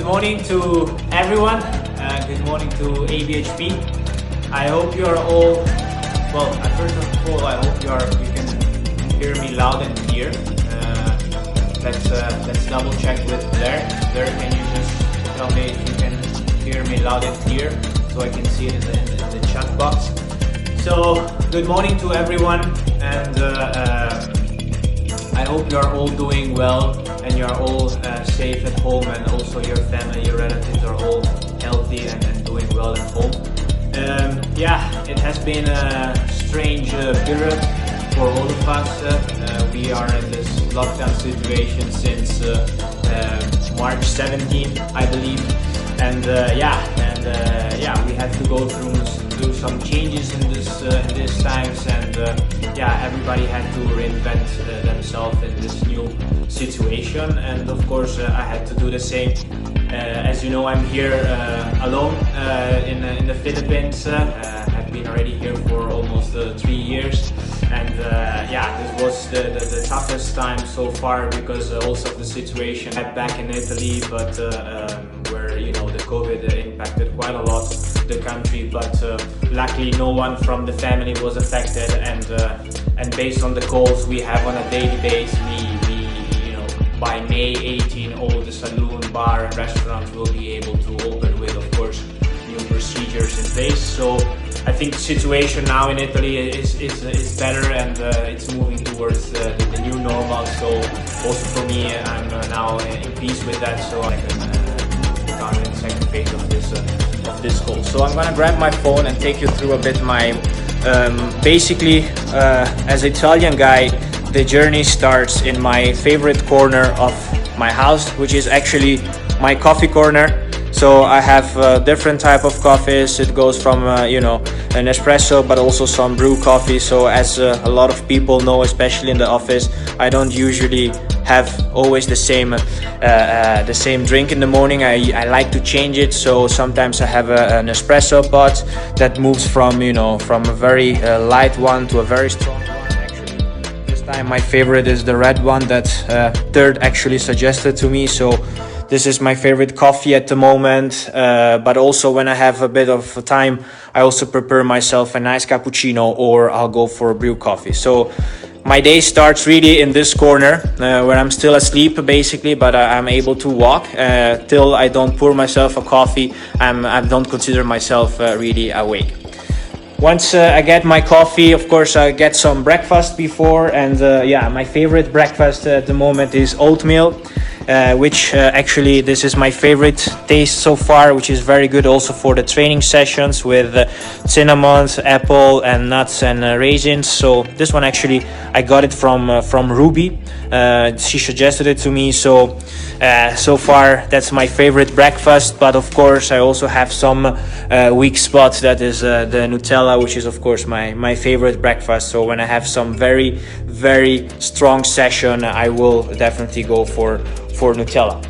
morning to everyone. Good morning to ABHP. I hope you are all well. First of all, I hope you can hear me loud and clear. Let's double check with Blair. Blair, can you just tell me if you can hear me loud and clear so I can see it in the chat box? So, good morning to everyone, and I hope you are all doing well and you are all safe at home, and also your family, your relatives are all healthy and doing well at home. It has been a strange period for all of us. We are in this lockdown situation since March 17th, I believe, and we had to go through some changes in these times, and everybody had to reinvent themselves in this new situation, and of course I had to do the same. As you know, I'm here alone in the Philippines. I've been already here for almost 3 years, and this was the toughest time so far, because also the situation back in Italy, but where the COVID impacted quite a lot the country, but luckily no one from the family was affected, and based on the calls we have on a daily basis, we by May 18 all the saloon, bar and restaurants will be able to open with, of course, new procedures in place. So I think the situation now in Italy is better, and it's moving towards the new normal. So also for me, I'm now in peace with that, so I can start in the second phase of this call. So I'm gonna grab my phone and take you through a bit my basically as an Italian guy, the journey starts in my favorite corner of my house, which is actually my coffee corner. So I have different type of coffees. It goes from an espresso, but also some brew coffee. So as a lot of people know, especially in the office, I don't usually have always the same drink in the morning. I like to change it. So sometimes I have an espresso pot that moves from a very light one to a very strong one. My favorite is the red one that Third actually suggested to me. So this is my favorite coffee at the moment, but also when I have a bit of time, I also prepare myself a nice cappuccino, or I'll go for a brew coffee. So my day starts really in this corner where I'm still asleep basically, but I'm able to walk till I don't pour myself a coffee. I don't consider myself really awake. Once I get my coffee, of course I get some breakfast before, and my favorite breakfast at the moment is oatmeal, which actually this is my favorite taste so far, which is very good also for the training sessions with cinnamon, apple and nuts and raisins. So this one actually I got it from Ruby. She suggested it to me, so far that's my favorite breakfast. But of course I also have some weak spots, that is the Nutella, which is of course my favorite breakfast. So when I have some very very strong session, I will definitely go for Nutella.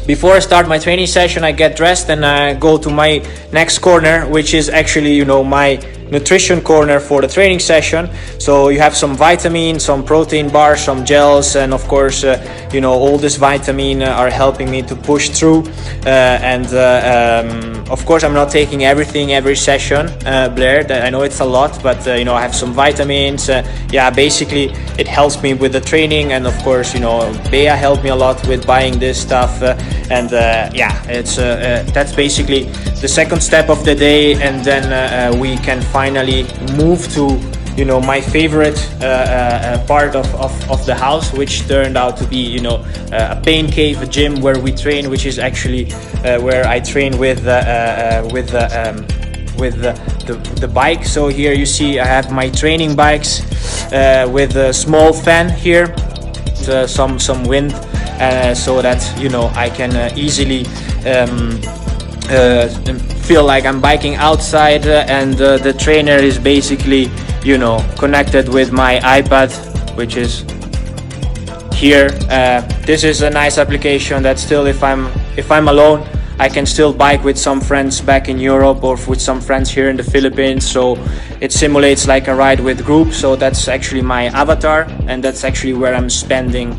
Before I start my training session, I get dressed and I go to my next corner, which is actually my nutrition corner for the training session. So you have some vitamins, some protein bars, some gels, and of course all this vitamin are helping me to push through, of course I'm not taking everything every session, Blair, I know it's a lot, but I have some vitamins. Basically it helps me with the training, and of course Bea helped me a lot with buying this stuff, it's that's basically the second step of the day, and then we can finally move to my favorite part of the house, which turned out to be a pain cave, a gym where we train, which is actually where I train with the bike. So here you see I have my training bikes with a small fan here, some wind, so that I can easily feel like I'm biking outside, and the trainer is basically connected with my iPad, which is here. This is a nice application that still, if I'm alone, I can still bike with some friends back in Europe or with some friends here in the Philippines. So it simulates like a ride with group. So that's actually my avatar, and that's actually where I'm spending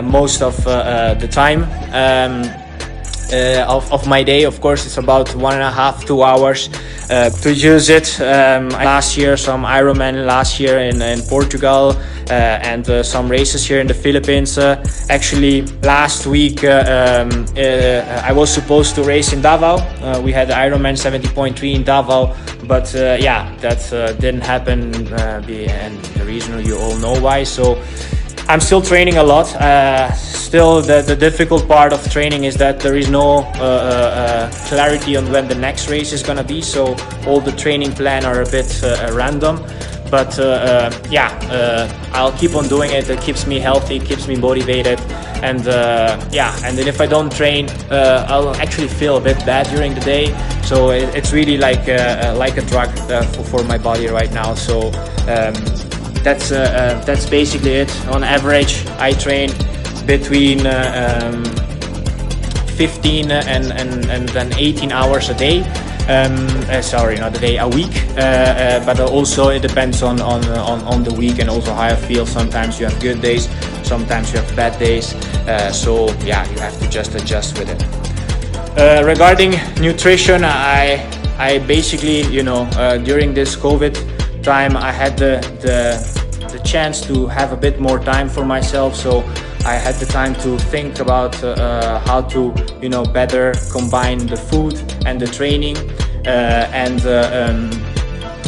most of the time. of my day. Of course, it's about 1.5 2 hours to use it. Last year, some Ironman last year in Portugal, and some races here in the Philippines. Actually, last week I was supposed to race in Davao. We had Ironman 70.3 in Davao, but yeah, that didn't happen, and the reason you all know why. So I'm still training a lot. Still, the difficult part of training is that there is no clarity on when the next race is gonna be. So all the training plan are a bit random. But yeah, I'll keep on doing it. It keeps me healthy, keeps me motivated, and yeah. And then if I don't train, I'll actually feel a bit bad during the day. So it's really like a drug for my body right now. So that's basically it. On average, I train between 15 and then 18 hours a day. Sorry, not a day, a week. But also it depends on the week and also how I feel. Sometimes you have good days, sometimes you have bad days. So yeah, you have to just adjust with it. Regarding nutrition, I basically, you know, during this COVID time, I had the chance to have a bit more time for myself. So I had the time to think about how to, you know, better combine the food and the training,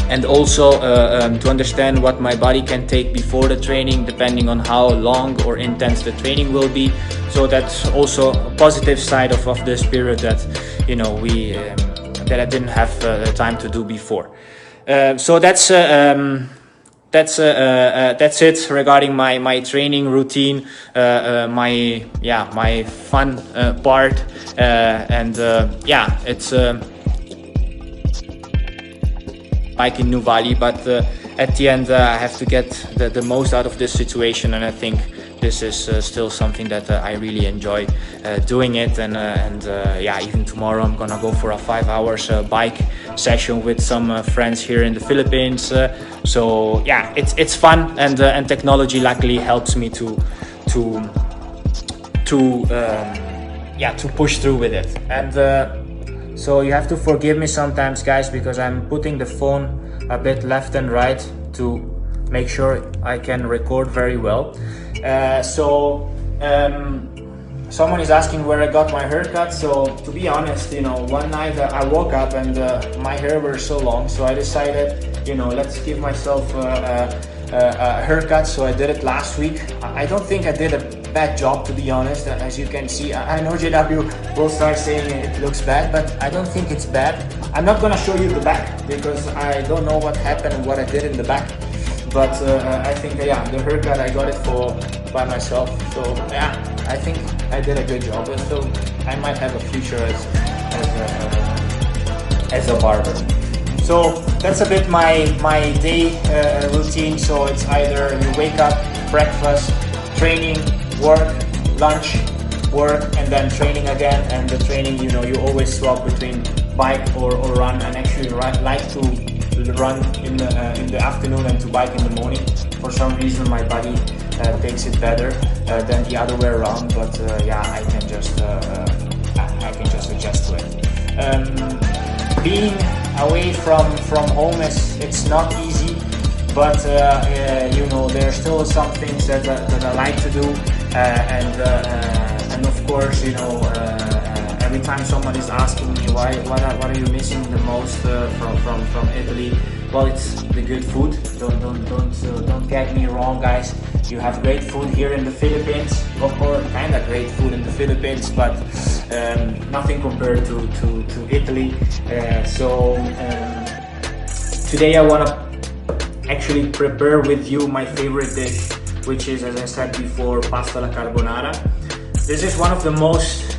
and also to understand what my body can take before the training, depending on how long or intense the training will be. So that's also a positive side of this period that, you know, that I didn't have the time to do before. So that's it regarding my training routine, my fun part, and yeah, it's like in Nuvali, but at the end I have to get the most out of this situation, and I think this is still something that I really enjoy doing it, and yeah, even tomorrow I'm gonna go for a 5 hours bike session with some friends here in the Philippines. So yeah, it's fun, and technology luckily helps me to push through with it. And so you have to forgive me sometimes, guys, because I'm putting the phone a bit left and right to make sure I can record very well. Someone is asking where I got my haircut. So to be honest, you know, one night I woke up and my hair were so long, so I decided, you know, let's give myself a haircut. So I did it last week. I don't think I did a bad job, to be honest. As you can see, I know JW will start saying it looks bad, but I don't think it's bad. I'm not gonna show you the back because I don't know what happened and what I did in the back. But I think, yeah, the haircut I got it by myself. So yeah, I think I did a good job. So I might have a future as a barber. So that's a bit my day routine. So it's either you wake up, breakfast, training, work, lunch, work, and then training again. And the training, you know, you always swap between bike or run. And actually like to run in the afternoon and to bike in the morning. For some reason my body takes it better than the other way around, but yeah, I can just adjust to it. Being away from home it's not easy, but you know, there are still some things that I like to do, and of course, you know, every time someone is asking me what are you missing the most from Italy? Well, it's the good food. Don't get me wrong, guys. You have great food here in the Philippines. Of course, kind of great food in the Philippines, but nothing compared to Italy. So today I want to actually prepare with you my favorite dish, which is, as I said before, pasta alla carbonara. This is one of the most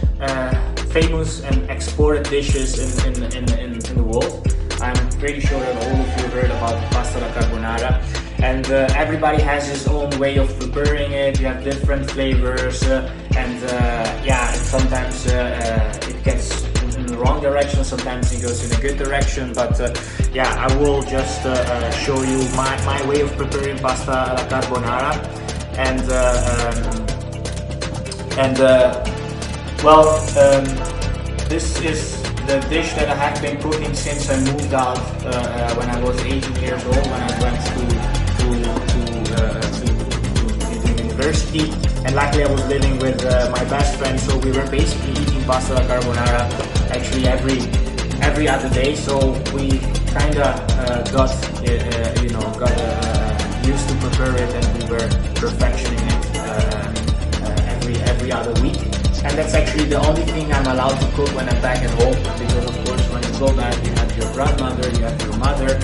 famous and exported dishes in the world. I'm pretty sure that all of you heard about pasta alla carbonara, and everybody has his own way of preparing it. You have different flavors, and yeah, sometimes it gets in the wrong direction, sometimes it goes in a good direction, but yeah, I will just show you my way of preparing pasta alla carbonara, and well, this is the dish that I have been cooking since I moved out when I was 18 years old, when I went to university. And luckily I was living with my best friend, so we were basically eating pasta alla carbonara actually every other day. So we kind of got used to prepare it, and we were perfectioning it every other week. And that's actually the only thing I'm allowed to cook when I'm back at home, because of course when you go back, you have your grandmother, you have your mother.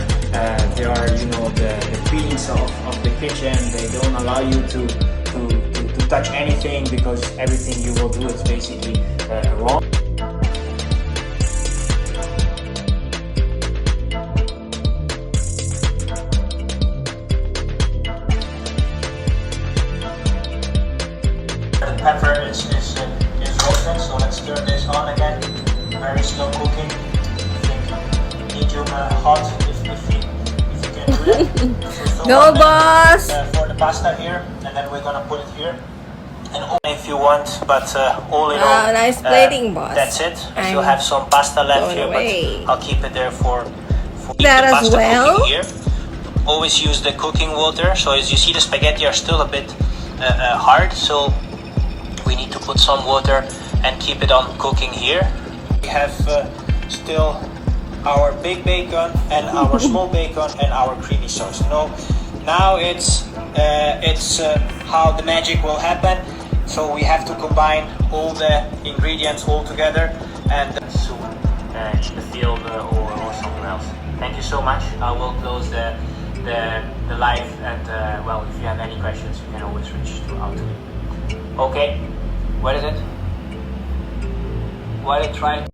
They are, the queens of the kitchen. They don't allow you to touch anything, because everything you will do is basically wrong. The pepper is roasted, so let's turn this on again. Very slow cooking. I think medium hot if you can do that. Go, boss! For the pasta here, and then we're gonna put it here. And if you want, but all in all, nice plating, boss. That's it. I still I'm have some pasta left here, away. but I'll keep it there for that the as pasta well. cooking here. Always use the cooking water. So as you see, the spaghetti are still a bit hard, so we need to put some water and keep it on cooking here. We have still our big bacon and our small bacon and our creamy sauce. Now it's how the magic will happen. So we have to combine all the ingredients all together and soon in the field or somewhere else. Thank you so much. I will close the live, and well, if you have any questions, you can always reach out to me. Okay, what is it? What I try?